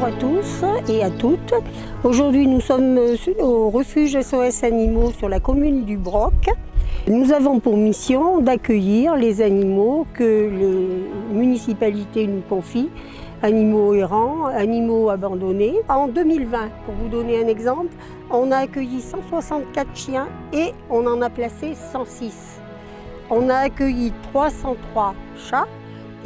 à tous et à toutes. Aujourd'hui, nous sommes au refuge SOS Animaux sur la commune du Broc. Nous avons pour mission d'accueillir les animaux que les municipalités nous confient, animaux errants, animaux abandonnés. En 2020, pour vous donner un exemple, on a accueilli 164 chiens et on en a placé 106. On a accueilli 303 chats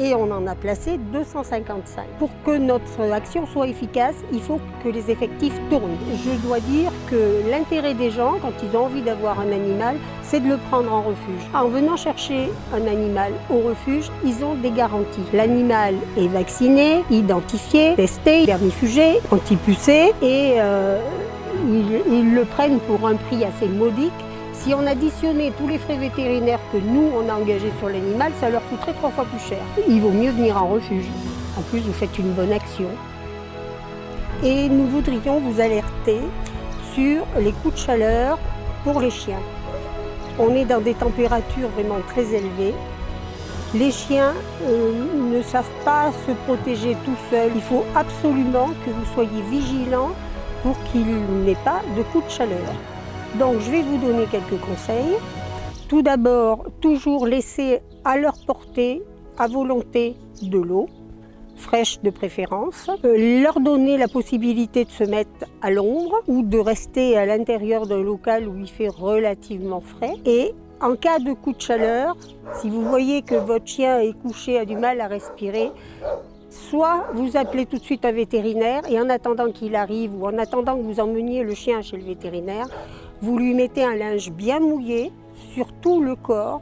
et on en a placé 255. Pour que notre action soit efficace, il faut que les effectifs tournent. Je dois dire que l'intérêt des gens, quand ils ont envie d'avoir un animal, c'est de le prendre en refuge. En venant chercher un animal au refuge, ils ont des garanties. L'animal est vacciné, identifié, testé, vermifugé, antipucé et ils le prennent pour un prix assez modique. Si on additionnait tous les frais vétérinaires que nous, on a engagés sur l'animal, ça leur coûterait 3 fois plus cher. Il vaut mieux venir en refuge. En plus, vous faites une bonne action. Et nous voudrions vous alerter sur les coups de chaleur pour les chiens. On est dans des températures vraiment très élevées. Les chiens ne savent pas se protéger tout seuls. Il faut absolument que vous soyez vigilants pour qu'il n'ait pas de coups de chaleur. Donc je vais vous donner quelques conseils. Tout d'abord, toujours laisser à leur portée, à volonté, de l'eau, fraîche de préférence. Leur donner la possibilité de se mettre à l'ombre ou de rester à l'intérieur d'un local où il fait relativement frais. Et en cas de coup de chaleur, si vous voyez que votre chien est couché, a du mal à respirer, soit vous appelez tout de suite un vétérinaire et en attendant qu'il arrive ou en attendant que vous emmeniez le chien chez le vétérinaire, vous lui mettez un linge bien mouillé sur tout le corps,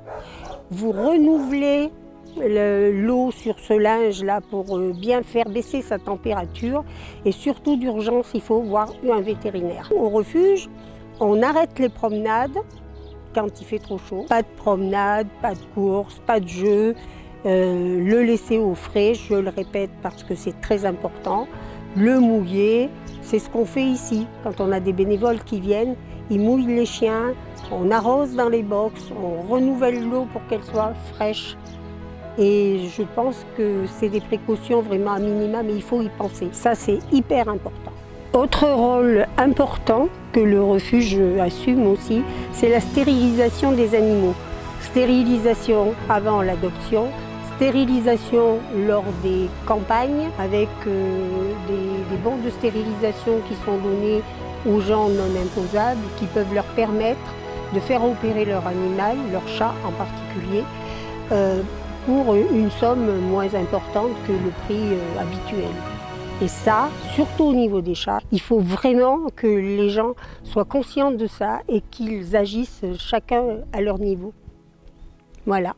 vous renouvelez l'eau sur ce linge-là pour bien faire baisser sa température et surtout d'urgence, il faut voir un vétérinaire. Au refuge, on arrête les promenades quand il fait trop chaud. Pas de promenade, pas de course, pas de jeu. Le laisser au frais, je le répète parce que c'est très important. Le mouiller, c'est ce qu'on fait ici. Quand on a des bénévoles qui viennent, ils mouillent les chiens, on arrose dans les box, on renouvelle l'eau pour qu'elle soit fraîche. Et je pense que c'est des précautions vraiment à minima, mais il faut y penser. Ça, c'est hyper important. Autre rôle important que le refuge assume aussi, c'est la stérilisation des animaux. Stérilisation avant l'adoption, stérilisation lors des campagnes avec des bons de stérilisation qui sont donnés aux gens non imposables qui peuvent leur permettre de faire opérer leur animal, leur chat en particulier, pour une somme moins importante que le prix habituel. Et ça, surtout au niveau des chats, il faut vraiment que les gens soient conscients de ça et qu'ils agissent chacun à leur niveau. Voilà.